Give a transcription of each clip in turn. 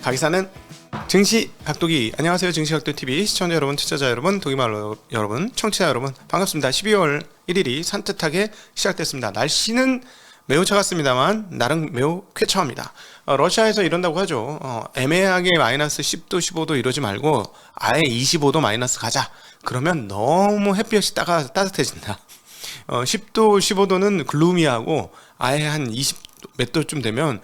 가기사는 증시각도기. 안녕하세요, 증시각도TV 시청자 여러분, 투자자 여러분, 독일말 여러분, 청취자 여러분, 반갑습니다. 12월 1일이 산뜻하게 시작됐습니다. 날씨는 매우 차갑습니다만 날은 매우 쾌청합니다. 러시아에서 이런다고 하죠. 애매하게 마이너스 10도 15도 이러지 말고 아예 25도 마이너스 가자. 그러면 너무 햇볕이 따뜻해진다. 10도 15도는 글루미하고 아예 한 20 몇 도쯤 되면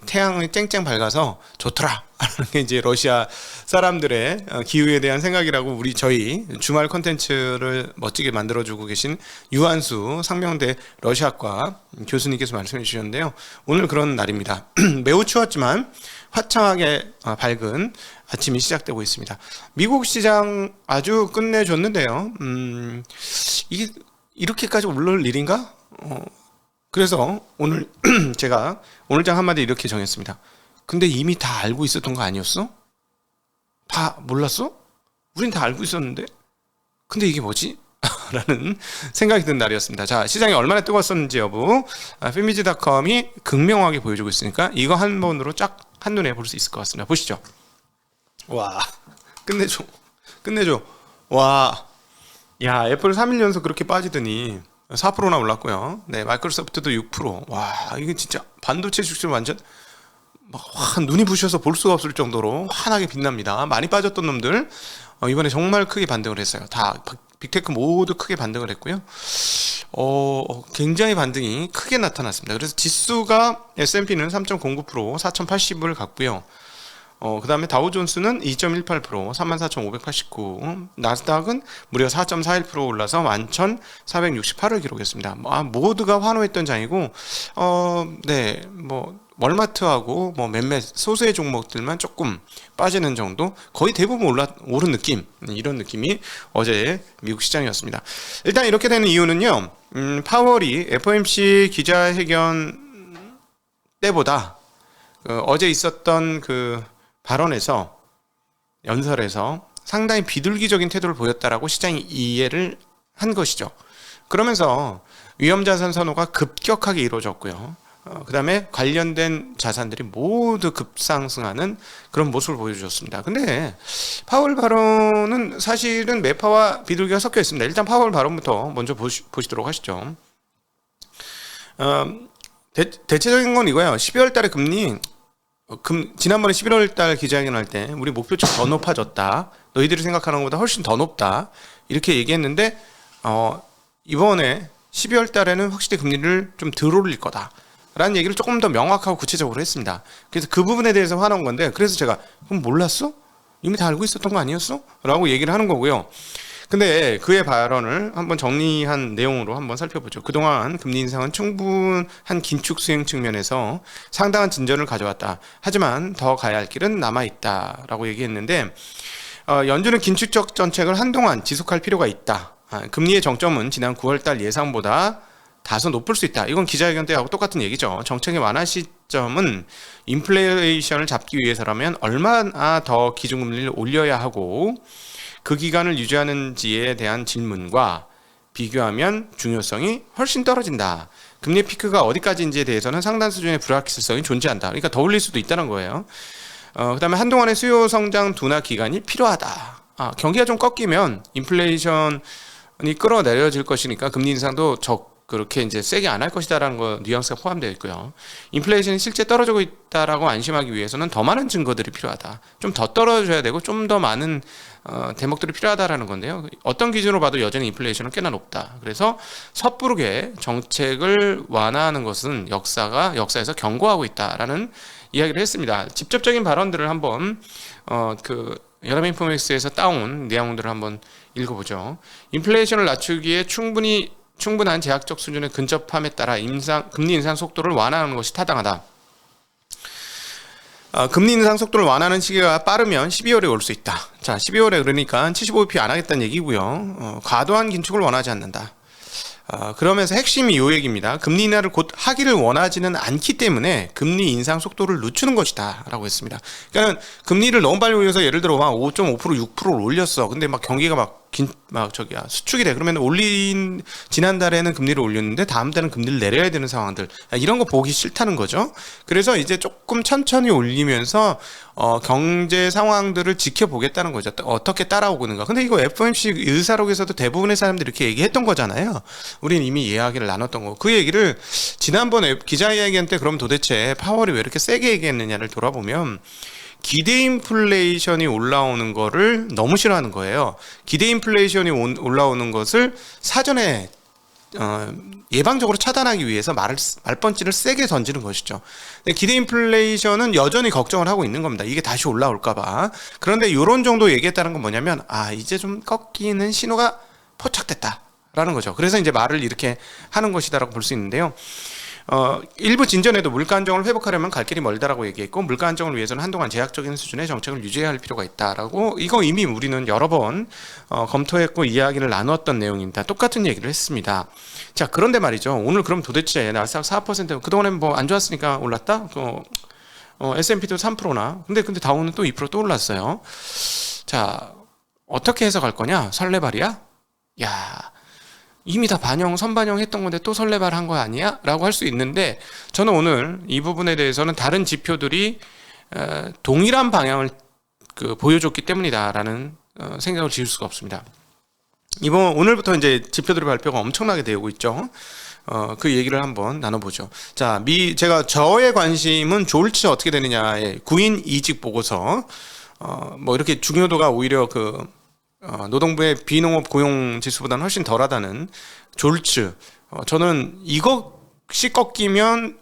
태양이 쨍쨍 밝아서 좋더라 하는 게 이제 러시아 사람들의 기후에 대한 생각이라고 저희 주말 콘텐츠를 멋지게 만들어주고 계신 유한수 상명대 러시아과 교수님께서 말씀해 주셨는데요. 오늘 그런 날입니다. 매우 추웠지만 화창하게 밝은 아침이 시작되고 있습니다. 미국 시장 아주 끝내줬는데요. 이게 이렇게까지 오를 일인가? 그래서 오늘 제가 오늘장 한마디 이렇게 정했습니다. 근데 이미 다 알고 있었던 거 아니었어? 다 몰랐어? 우린 다 알고 있었는데? 근데 이게 뭐지? 라는 생각이 든 날이었습니다. 자, 시장이 얼마나 뜨거웠었는지 여부 페미지닷컴이 극명하게 보여주고 있으니까 이거 한 번으로 쫙 한눈에 볼 수 있을 것 같습니다. 보시죠. 와, 끝내줘. 와, 야, 애플 3일 연속 그렇게 빠지더니 4%나 올랐고요. 네, 마이크로소프트도 6%. 와, 이게 진짜 반도체 주식 완전 막 눈이 부셔서 볼 수가 없을 정도로 환하게 빛납니다. 많이 빠졌던 놈들 이번에 정말 크게 반등을 했어요. 다 빅테크 모두 크게 반등을 했고요. 굉장히 반등이 크게 나타났습니다. 그래서 지수가 S&P는 3.09% 4080을 갔고요. 그 다음에 다우존스는 2.18% 34,589, 나스닥은 무려 4.41% 올라서 11,468을 기록했습니다. 모두가 환호했던 장이고, 네, 월마트하고 몇몇 소수의 종목들만 조금 빠지는 정도, 거의 대부분 오른 느낌, 이런 느낌이 어제 미국 시장이었습니다. 일단 이렇게 되는 이유는요, 파월이 FOMC 기자회견 때보다 어제 있었던 발언에서 연설에서 상당히 비둘기적인 태도를 보였다라고 시장이 이해를 한 것이죠. 그러면서 위험자산 선호가 급격하게 이루어졌고요. 그 다음에 관련된 자산들이 모두 급상승하는 그런 모습을 보여주셨습니다. 근데 파월 발언은 사실은 매파와 비둘기가 섞여 있습니다. 일단 파월 발언부터 먼저 보시도록 하시죠. 대체적인 건 이거예요. 12월 달에 금리 지난번에 11월 달 기자회견 할 때 우리 목표치 더 높아졌다. 너희들이 생각하는 것보다 훨씬 더 높다. 이렇게 얘기했는데 이번에 12월 달에는 확실히 금리를 좀 덜 올릴 거다. 라는 얘기를 조금 더 명확하고 구체적으로 했습니다. 그래서 그 부분에 대해서 화난 건데 그래서 제가 그럼 몰랐어? 이미 다 알고 있었던 거 아니었어? 라고 얘기를 하는 거고요. 근데 그의 발언을 한번 정리한 내용으로 한번 살펴보죠. 그동안 금리 인상은 충분한 긴축 수행 측면에서 상당한 진전을 가져왔다. 하지만 더 가야 할 길은 남아있다. 라고 얘기했는데 연준은 긴축적 정책을 한동안 지속할 필요가 있다. 금리의 정점은 지난 9월달 예상보다 다소 높을 수 있다. 이건 기자회견 때하고 똑같은 얘기죠. 정책의 완화 시점은 인플레이션을 잡기 위해서라면 얼마나 더 기준금리를 올려야 하고 그 기간을 유지하는지에 대한 질문과 비교하면 중요성이 훨씬 떨어진다. 금리 피크가 어디까지인지에 대해서는 상당 수준의 불확실성이 존재한다. 그러니까 더 올릴 수도 있다는 거예요. 그 다음에 한동안의 수요 성장 둔화 기간이 필요하다. 경기가 좀 꺾이면 인플레이션이 끌어내려질 것이니까 금리 인상도 그렇게 이제 세게 안 할 것이다라는 거 뉘앙스가 포함되어 있고요. 인플레이션이 실제 떨어지고 있다라고 안심하기 위해서는 더 많은 증거들이 필요하다. 좀 더 떨어져야 되고 좀 더 많은 대목들이 필요하다라는 건데요. 어떤 기준으로 봐도 여전히 인플레이션은 꽤나 높다. 그래서 섭부르게 정책을 완화하는 것은 역사에서 경고하고 있다라는 이야기를 했습니다. 직접적인 발언들을 한번 여러분 인포맥스에서 따온 내용들을 한번 읽어보죠. 인플레이션을 낮추기에 충분한 제약적 수준에 근접함에 따라 금리 인상 속도를 완화하는 것이 타당하다. 금리 인상 속도를 완화하는 시기가 빠르면 12월에 올 수 있다. 자, 12월에 그러니까 75bp 안 하겠다는 얘기고요. 과도한 긴축을 원하지 않는다. 그러면서 핵심이 이 얘기입니다. 금리 인하를 곧 하기를 원하지는 않기 때문에 금리 인상 속도를 늦추는 것이다 라고 했습니다. 그러니까 금리를 너무 빨리 올려서 예를 들어 막 5.5% 6%를 올렸어. 근데 막 경기가 막 수축이 돼. 그러면 지난달에는 금리를 올렸는데 다음 달은 금리를 내려야 되는 상황들, 이런 거 보기 싫다는 거죠. 그래서 이제 조금 천천히 올리면서 경제 상황들을 지켜보겠다는 거죠. 어떻게 따라오는가. 근데 이거 FOMC 의사록에서도 대부분의 사람들이 이렇게 얘기했던 거잖아요. 우린 이미 이야기를 나눴던 거고, 그 얘기를 지난번에 기자회견 때 그럼 도대체 파월이 왜 이렇게 세게 얘기했느냐를 돌아보면, 기대 인플레이션이 올라오는 거를 너무 싫어하는 거예요. 기대 인플레이션이 올라오는 것을 사전에 예방적으로 차단하기 위해서 말펀치를 세게 던지는 것이죠. 기대 인플레이션은 여전히 걱정을 하고 있는 겁니다. 이게 다시 올라올까봐. 그런데 이런 정도 얘기했다는 건 뭐냐면, 이제 좀 꺾이는 신호가 포착됐다라는 거죠. 그래서 이제 말을 이렇게 하는 것이다라고 볼 수 있는데요. 일부 진전에도 물가 안정을 회복하려면 갈 길이 멀다라고 얘기했고, 물가 안정을 위해서는 한동안 제약적인 수준의 정책을 유지해야 할 필요가 있다라고, 이거 이미 우리는 여러 번 검토했고 이야기를 나눴던 내용입니다. 똑같은 얘기를 했습니다. 자, 그런데 말이죠. 오늘 그럼 도대체 나스닥 4%, 그동안에 뭐 안 좋았으니까 올랐다? S&P도 3%나. 근데 다우는 또 2% 또 올랐어요. 자, 어떻게 해석할 거냐? 설레발이야? 야, 이미 다 선반영했던 건데 또 설레발 한 거 아니야? 라고 할 수 있는데, 저는 오늘 이 부분에 대해서는 다른 지표들이 동일한 방향을 보여줬기 때문이다라는 생각을 지을 수가 없습니다. 오늘부터 이제 지표들의 발표가 엄청나게 되고 있죠. 그 얘기를 한번 나눠보죠. 자, 저의 관심은 졸츠 어떻게 되느냐의 구인 이직 보고서, 이렇게 중요도가 오히려 노동부의 비농업 고용 지수보다는 훨씬 덜하다는 졸츠. 저는 이것이 꺾이면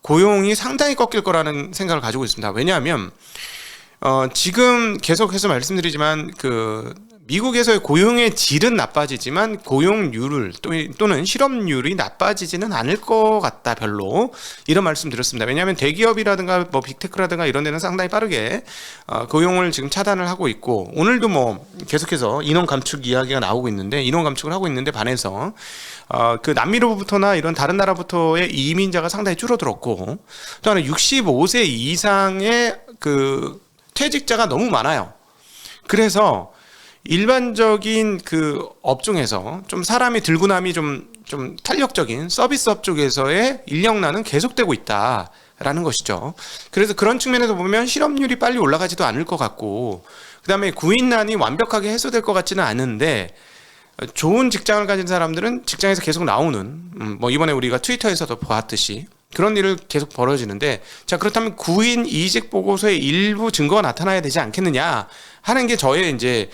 고용이 상당히 꺾일 거라는 생각을 가지고 있습니다. 왜냐하면 지금 계속해서 말씀드리지만 미국에서의 고용의 질은 나빠지지만 고용률을 또는 실업률이 나빠지지는 않을 것 같다, 별로. 이런 말씀 드렸습니다. 왜냐하면 대기업이라든가 빅테크라든가 이런 데는 상당히 빠르게 고용을 지금 차단을 하고 있고, 오늘도 계속해서 인원 감축 이야기가 나오고 있는데, 인원 감축을 하고 있는데 반해서 남미로부터나 이런 다른 나라부터의 이민자가 상당히 줄어들었고, 또 하나 65세 이상의 퇴직자가 너무 많아요. 그래서 일반적인 업종에서 좀 사람이 들고남이 좀 탄력적인 서비스업 쪽에서의 인력난은 계속되고 있다라는 것이죠. 그래서 그런 측면에서 보면 실업률이 빨리 올라가지도 않을 것 같고, 그 다음에 구인난이 완벽하게 해소될 것 같지는 않은데, 좋은 직장을 가진 사람들은 직장에서 계속 나오는, 이번에 우리가 트위터에서도 보았듯이 그런 일을 계속 벌어지는데, 자, 그렇다면 구인 이직 보고서의 일부 증거가 나타나야 되지 않겠느냐 하는 게 저의 이제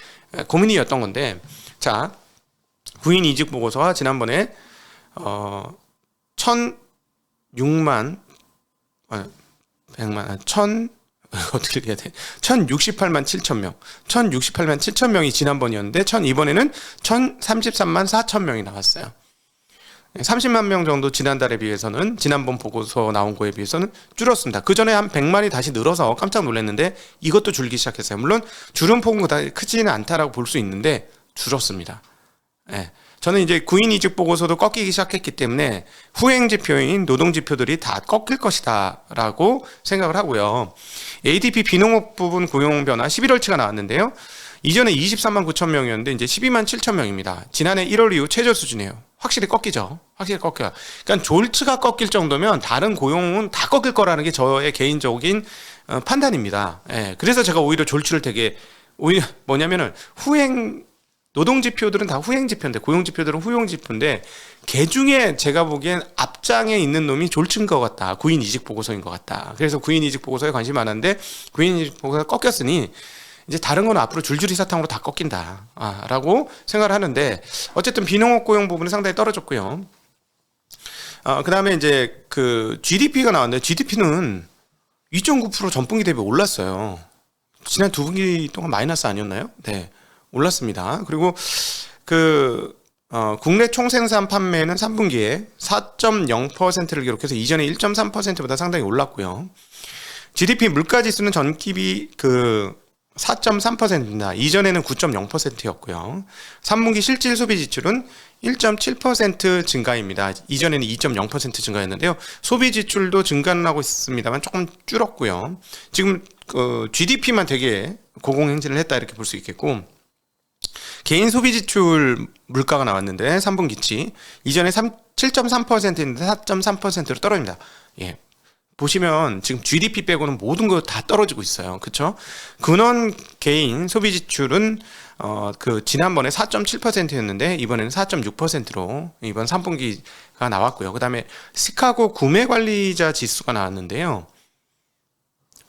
고민이었던 건데, 자, 구인 이직 보고서가 지난번에 1,068만 7천 명, 1,068만 7천 명이 지난번이었는데, 이번에는 1,033만 4천 명이 나왔어요. 30만 명 정도 지난달에 비해서는, 지난번 보고서 나온 거에 비해서는 줄었습니다. 그 전에 한 100만이 다시 늘어서 깜짝 놀랐는데, 이것도 줄기 시작했어요. 물론 줄은 폭은 크지는 않다라고 볼 수 있는데 줄었습니다. 네. 저는 이제 구인 이직 보고서도 꺾이기 시작했기 때문에 후행 지표인 노동 지표들이 다 꺾일 것이다라고 생각을 하고요. ADP 비농업 부분 고용 변화 11월치가 나왔는데요. 이전에 23만 9천 명이었는데 이제 12만 7천 명입니다. 지난해 1월 이후 최저 수준이에요. 확실히 꺾이죠. 확실히 꺾여요. 그러니까 졸츠가 꺾일 정도면 다른 고용은 다 꺾일 거라는 게 저의 개인적인 판단입니다. 예, 그래서 제가 오히려 졸츠를 오히려 뭐냐면은 노동 지표들은 다 후행 지표인데, 고용 지표들은 후용 지표인데, 그 중에 제가 보기엔 앞장에 있는 놈이 졸츠인 것 같다. 구인 이직 보고서인 것 같다. 그래서 구인 이직 보고서에 관심이 많았는데, 구인 이직 보고서가 꺾였으니 이제 다른 건 앞으로 줄줄이 사탕으로 다 꺾인다 라고 생각을 하는데, 어쨌든 비농업 고용 부분은 상당히 떨어졌고요. 그 다음에 이제 GDP가 나왔는데, GDP는 2.9% 전분기 대비 올랐어요. 지난 두 분기 동안 마이너스 아니었나요? 네, 올랐습니다. 그리고 국내 총생산 판매는 3분기에 4.0%를 기록해서 이전에 1.3%보다 상당히 올랐고요. GDP 물가지수는 전기비 4.3%입니다. 이전에는 9.0%였고요. 3분기 실질 소비 지출은 1.7% 증가입니다. 이전에는 2.0% 증가였는데요. 소비 지출도 증가는 하고 있습니다만 조금 줄었고요. 지금 GDP만 되게 고공행진을 했다, 이렇게 볼 수 있겠고, 개인 소비 지출 물가가 나왔는데 3분기치 이전에 7.3%인데 4.3%로 떨어집니다. 예. 보시면 지금 GDP 빼고는 모든 거 다 떨어지고 있어요. 그렇죠? 근원 개인 소비 지출은 그 지난번에 4.7%였는데 이번에는 4.6%로 이번 3분기가 나왔고요. 그다음에 시카고 구매 관리자 지수가 나왔는데요.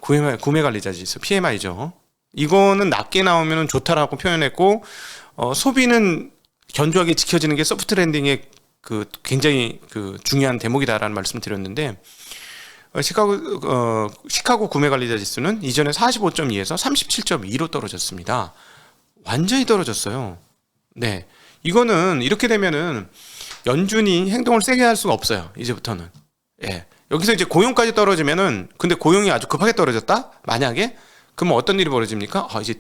구매 관리자 지수 PMI죠. 이거는 낮게 나오면 좋다라고 표현했고 소비는 견조하게 지켜지는 게 소프트 랜딩의 그 굉장히 그 중요한 대목이다라는 말씀을 드렸는데 시카고 구매 관리자 지수는 이전에 45.2에서 37.2로 떨어졌습니다. 완전히 떨어졌어요. 네. 이거는 이렇게 되면은 연준이 행동을 세게 할 수가 없어요. 이제부터는. 예. 여기서 이제 고용까지 떨어지면은 근데 고용이 아주 급하게 떨어졌다? 만약에 그러면 어떤 일이 벌어집니까? 이제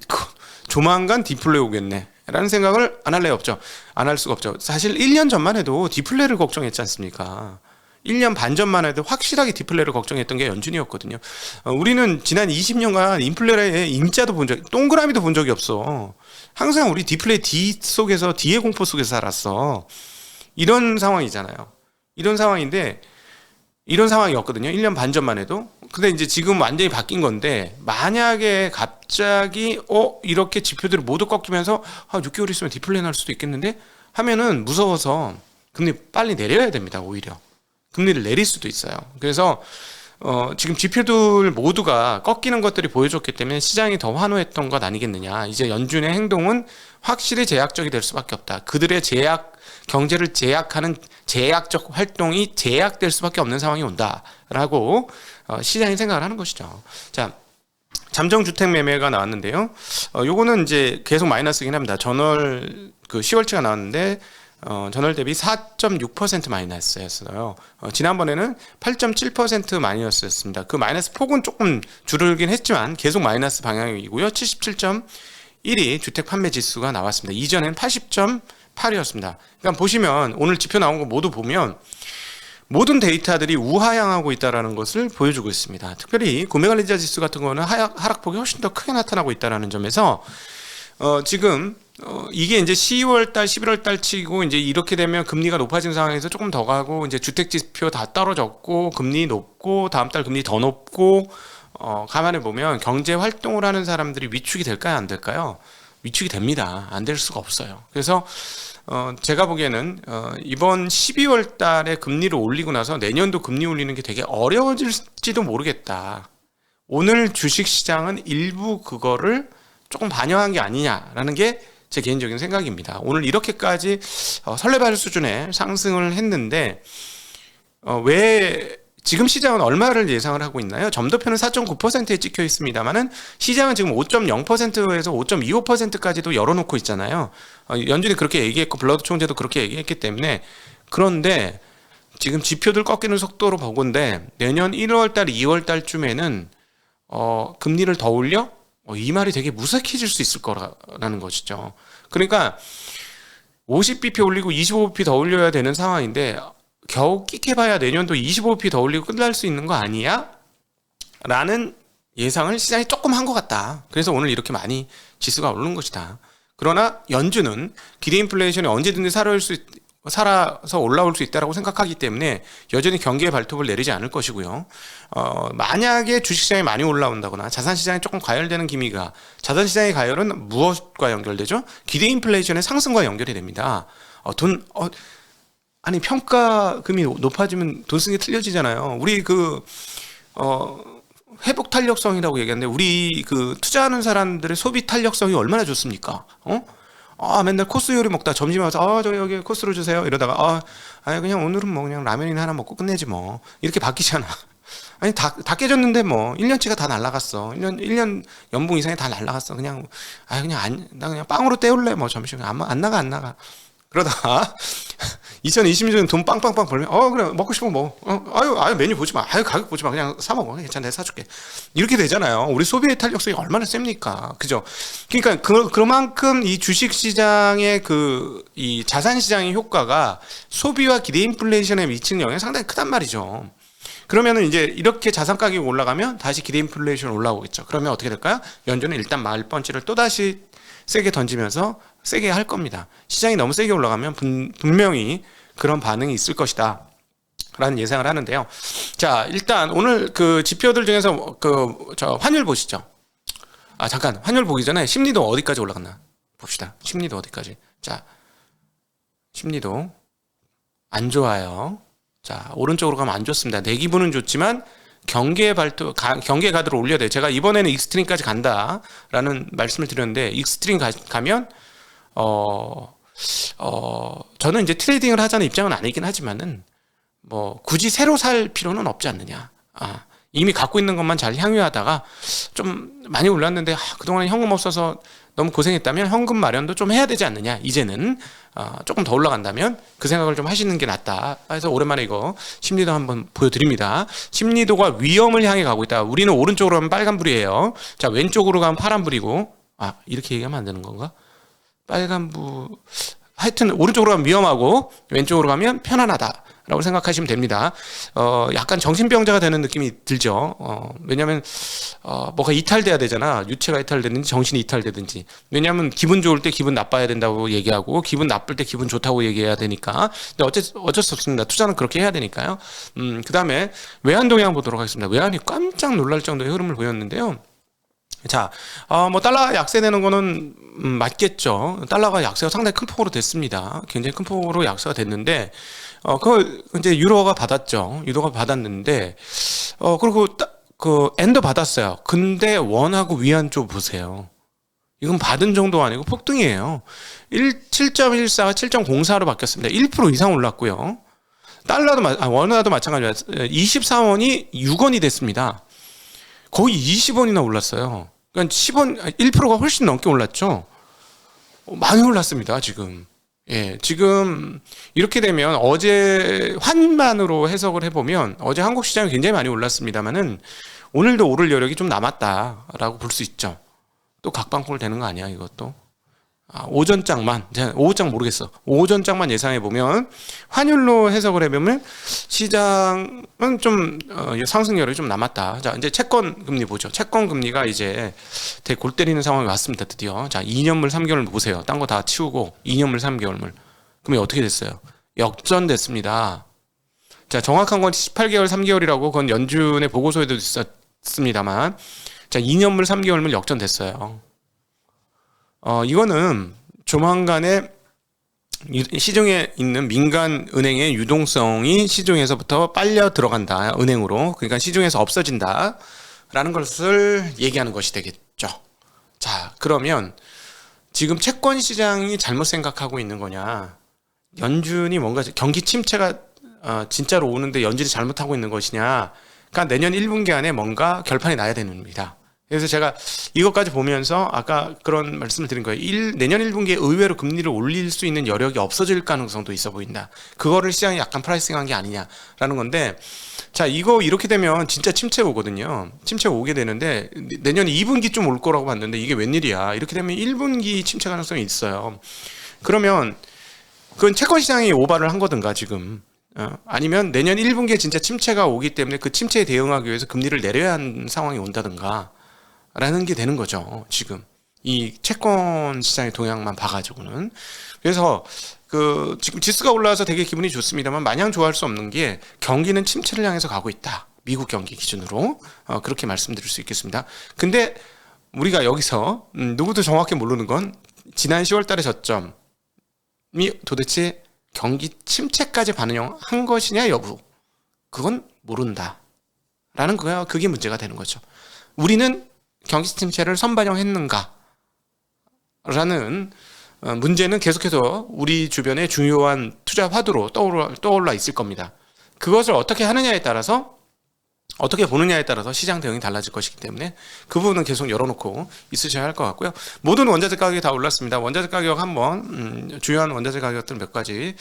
조만간 디플레 오겠네. 라는 생각을 안 할래 없죠. 안 할 수가 없죠. 사실 1년 전만 해도 디플레를 걱정했지 않습니까? 1년 반 전만 해도 확실하게 디플레를 걱정했던 게 연준이었거든요. 우리는 지난 20년간 인플레의 임자도 동그라미도 본 적이 없어. 항상 우리 디플레 D 속에서, D의 공포 속에서 살았어. 이런 상황이잖아요. 이런 상황인데, 이런 상황이었거든요. 1년 반 전만 해도. 근데 이제 지금 완전히 바뀐 건데, 만약에 갑자기, 이렇게 지표들이 모두 꺾이면서, 6개월 있으면 디플레 날 수도 있겠는데? 하면은 무서워서 금리 빨리 내려야 됩니다, 오히려. 금리를 내릴 수도 있어요. 그래서 지금 지표들 모두가 꺾이는 것들이 보여줬기 때문에 시장이 더 환호했던 것 아니겠느냐. 이제 연준의 행동은 확실히 제약적이 될 수밖에 없다. 그들의 경제를 제약하는 제약적 활동이 제약될 수밖에 없는 상황이 온다라고 시장이 생각을 하는 것이죠. 자, 잠정주택 매매가 나왔는데요. 요거는 이제 계속 마이너스긴 합니다. 전월 그 10월치가 나왔는데 전월 대비 4.6% 마이너스였어요. 지난번에는 8.7% 마이너스였습니다. 그 마이너스 폭은 조금 줄긴 했지만 계속 마이너스 방향이고요. 77.1이 주택 판매 지수가 나왔습니다. 이전엔 80.8이었습니다. 그러니까 보시면 오늘 지표 나온 거 모두 보면 모든 데이터들이 우하향하고 있다는 것을 보여주고 있습니다. 특별히 구매관리자 지수 같은 거는 하락폭이 훨씬 더 크게 나타나고 있다는 점에서 지금 이게 이제 10월 달, 11월 달 치고 이제 이렇게 되면 금리가 높아진 상황에서 조금 더 가고 이제 주택 지표 다 떨어졌고 금리 높고 다음 달 금리 더 높고 가만히 보면 경제 활동을 하는 사람들이 위축이 될까요, 안 될까요? 위축이 됩니다. 안 될 수가 없어요. 그래서 제가 보기에는 이번 12월 달에 금리를 올리고 나서 내년도 금리 올리는 게 되게 어려워질지도 모르겠다. 오늘 주식 시장은 일부 그거를 조금 반영한 게 아니냐라는 게 제 개인적인 생각입니다. 오늘 이렇게까지 설레발 수준의 상승을 했는데 왜 지금 시장은 얼마를 예상을 하고 있나요? 점도표는 4.9%에 찍혀 있습니다만은 시장은 지금 5.0%에서 5.25%까지도 열어놓고 있잖아요. 연준이 그렇게 얘기했고 블러드 총재도 그렇게 얘기했기 때문에. 그런데 지금 지표들 꺾이는 속도로 보건데 내년 1월달, 2월달쯤에는 금리를 더 올려? 이 말이 되게 무색해질 수 있을 거라는 것이죠. 그러니까 50bp 올리고 25bp 더 올려야 되는 상황인데 겨우 끽해봐야 내년도 25bp 더 올리고 끝날 수 있는 거 아니야? 라는 예상을 시장이 조금 한 것 같다. 그래서 오늘 이렇게 많이 지수가 오르는 것이다. 그러나 연준은 기대 인플레이션이 언제든지 살아서 올라올 수 있다고 생각하기 때문에 여전히 경기의 발톱을 내리지 않을 것이고요. 만약에 주식시장이 많이 올라온다거나 자산시장이 조금 과열되는 기미가, 자산시장의 과열은 무엇과 연결되죠? 기대 인플레이션의 상승과 연결이 됩니다. 아니 평가금이 높아지면 돈 쓰는 게 틀려지잖아요. 우리 회복 탄력성이라고 얘기하는데 우리 투자하는 사람들의 소비 탄력성이 얼마나 좋습니까? 맨날 코스 요리 먹다 점심에 와서 저 여기 코스로 주세요 이러다가 그냥 오늘은 뭐 그냥 라면이나 하나 먹고 끝내지 뭐 이렇게 바뀌잖아. 아니 다 깨졌는데 뭐 1년치가 다 날라갔어. 1년 연봉 이상이 다 날라갔어. 나 그냥 빵으로 때울래 뭐 점심 안 나가. 그러다가 2020년에 돈 빵빵빵 벌면 그래 먹고 싶으면 먹어. 메뉴 보지 마. 가격 보지 마. 그냥 사 먹어. 괜찮아. 내가 사줄게. 이렇게 되잖아요. 우리 소비의 탄력성이 얼마나 셉니까? 그죠? 그러니까 그만큼 이 주식 시장의 이 자산 시장의 효과가 소비와 기대 인플레이션에 미치는 영향이 상당히 크단 말이죠. 그러면은 이제 이렇게 자산 가격이 올라가면 다시 기대 인플레이션 올라오겠죠. 그러면 어떻게 될까요? 연준은 일단 말펀치를 또다시 세게 던지면서 세게 할 겁니다. 시장이 너무 세게 올라가면 분명히 그런 반응이 있을 것이다 라는 예상을 하는데요. 자, 일단 오늘 그 지표들 중에서 환율 보시죠. 잠깐, 환율 보기 전에 심리도 어디까지 올라갔나 봅시다. 심리도 어디까지. 자, 심리도 안 좋아요. 자, 오른쪽으로 가면 안 좋습니다. 내 기분은 좋지만 경계 가드를 올려야 돼요. 제가 이번에는 익스트림까지 간다라는 말씀을 드렸는데, 익스트림 가면 저는 이제 트레이딩을 하자는 입장은 아니긴 하지만은 뭐 굳이 새로 살 필요는 없지 않느냐. 이미 갖고 있는 것만 잘 향유하다가 좀 많이 올랐는데 그동안 현금 없어서 너무 고생했다면 현금 마련도 좀 해야 되지 않느냐. 이제는 조금 더 올라간다면 그 생각을 좀 하시는 게 낫다. 그래서 오랜만에 이거 심리도 한번 보여드립니다. 심리도가 위험을 향해 가고 있다. 우리는 오른쪽으로 가면 빨간불이에요. 자, 왼쪽으로 가면 파란불이고. 이렇게 얘기하면 안 되는 건가? 빨간불, 하여튼 오른쪽으로 가면 위험하고 왼쪽으로 가면 편안하다 라고 생각하시면 됩니다. 약간 정신병자가 되는 느낌이 들죠. 왜냐면 뭐가 이탈돼야 되잖아. 유체가 이탈되든지 정신이 이탈되든지. 왜냐면 기분 좋을 때 기분 나빠야 된다고 얘기하고 기분 나쁠 때 기분 좋다고 얘기해야 되니까. 근데 어쩔 수 없습니다. 투자는 그렇게 해야 되니까요. 그 다음에 외환 동향 보도록 하겠습니다. 외환이 깜짝 놀랄 정도의 흐름을 보였는데요. 자, 뭐 달러 약세되는 거는 맞겠죠. 달러가 약세가 상당히 큰 폭으로 됐습니다. 굉장히 큰 폭으로 약세가 됐는데, 그걸 이제 유로가 받았죠. 유로가 받았는데, 그리고 그 엔도 받았어요. 근데 원하고 위안 쪽 보세요. 이건 받은 정도 아니고 폭등이에요. 7.14가 7.04로 바뀌었습니다. 1% 이상 올랐고요. 원화도 마찬가지예요. 24원이 6원이 됐습니다. 거의 20원이나 올랐어요. 그러니까 10원, 1%가 훨씬 넘게 올랐죠. 많이 올랐습니다, 지금. 예, 지금 이렇게 되면 어제 환만으로 해석을 해보면 어제 한국 시장이 굉장히 많이 올랐습니다만은 오늘도 오를 여력이 좀 남았다라고 볼 수 있죠. 또 각방콜 되는 거 아니야, 이것도? 오전장만, 오후장 모르겠어. 오전장만 예상해보면, 환율로 해석을 해보면, 시장은 좀, 상승 여력이 좀 남았다. 자, 이제 채권 금리 보죠. 채권 금리가 이제 되게 골 때리는 상황이 왔습니다, 드디어. 자, 2년물 3개월물 보세요. 딴 거 다 치우고, 2년물 3개월물. 그러면 어떻게 됐어요? 역전됐습니다. 자, 정확한 건 18개월 3개월이라고, 그건 연준의 보고서에도 있었습니다만, 자, 2년물 3개월물 역전됐어요. 이거는 조만간에 시중에 있는 민간 은행의 유동성이 시중에서부터 빨려 들어간다. 은행으로. 그러니까 시중에서 없어진다. 라는 것을 얘기하는 것이 되겠죠. 자, 그러면 지금 채권 시장이 잘못 생각하고 있는 거냐? 연준이 뭔가 경기 침체가 진짜로 오는데 연준이 잘못하고 있는 것이냐? 그러니까 내년 1분기 안에 뭔가 결판이 나야 되는 겁니다. 그래서 제가 이것까지 보면서 아까 그런 말씀을 드린 거예요. 내년 1분기에 의외로 금리를 올릴 수 있는 여력이 없어질 가능성도 있어 보인다. 그거를 시장이 약간 프라이싱한 게 아니냐라는 건데, 자, 이거 이렇게 되면 진짜 침체 오거든요. 침체 오게 되는데 내년 2분기 좀 올 거라고 봤는데 이게 웬일이야. 이렇게 되면 1분기 침체 가능성이 있어요. 그러면 그건 채권 시장이 오바를 한 거든가 지금. 아니면 내년 1분기에 진짜 침체가 오기 때문에 그 침체에 대응하기 위해서 금리를 내려야 하는 상황이 온다든가 라는 게 되는 거죠. 지금 이 채권 시장의 동향만 봐가지고는. 그래서 지금 지수가 올라와서 되게 기분이 좋습니다만 마냥 좋아할 수 없는 게 경기는 침체를 향해서 가고 있다. 미국 경기 기준으로 그렇게 말씀드릴 수 있겠습니다. 근데 우리가 여기서 누구도 정확히 모르는 건 지난 10월달의 저점이 도대체 경기 침체까지 반영한 것이냐 여부, 그건 모른다 라는 거야. 그게 문제가 되는 거죠. 우리는 경기 침체를 선반영했는가 라는 문제는 계속해서 우리 주변의 중요한 투자 화두로 떠올라 있을 겁니다. 그것을 어떻게 하느냐에 따라서, 어떻게 보느냐에 따라서 시장 대응이 달라질 것이기 때문에 그 부분은 계속 열어놓고 있으셔야 할 것 같고요. 모든 원자재 가격이 다 올랐습니다. 원자재 가격 한번 주요한 원자재 가격들 몇 가지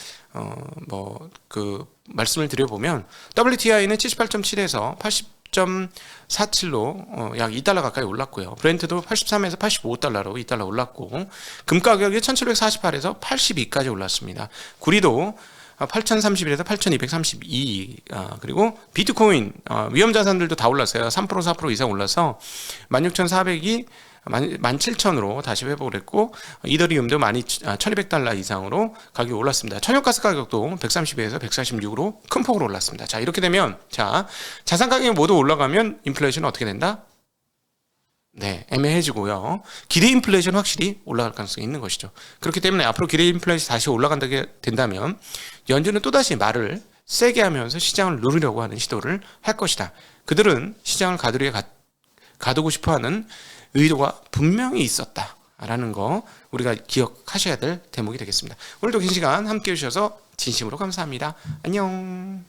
말씀을 드려보면, WTI는 78.7에서 80.47로 약 2달러 가까이 올랐고요. 브렌트도 83에서 85달러로 2달러 올랐고, 금 가격이 1748에서 82까지 올랐습니다. 구리도 8031에서 8232, 그리고 비트코인 위험 자산들도 다 올랐어요. 3% 4% 이상 올라서 16,400이 17,000으로 다시 회복을 했고 이더리움도 1,200달러 이상으로 가격이 올랐습니다. 천연가스 가격도 132에서 146으로 큰 폭으로 올랐습니다. 자, 이렇게 되면 자산 가격이 모두 올라가면 인플레이션은 어떻게 된다? 네, 애매해지고요. 기대 인플레이션 확실히 올라갈 가능성이 있는 것이죠. 그렇기 때문에 앞으로 기대 인플레이션이 다시 올라간다게 된다면 연준은 또다시 말을 세게 하면서 시장을 누르려고 하는 시도를 할 것이다. 그들은 시장을 가두고 싶어하는 의도가 분명히 있었다라는 거 우리가 기억하셔야 될 대목이 되겠습니다. 오늘도 긴 시간 함께해 주셔서 진심으로 감사합니다. 안녕.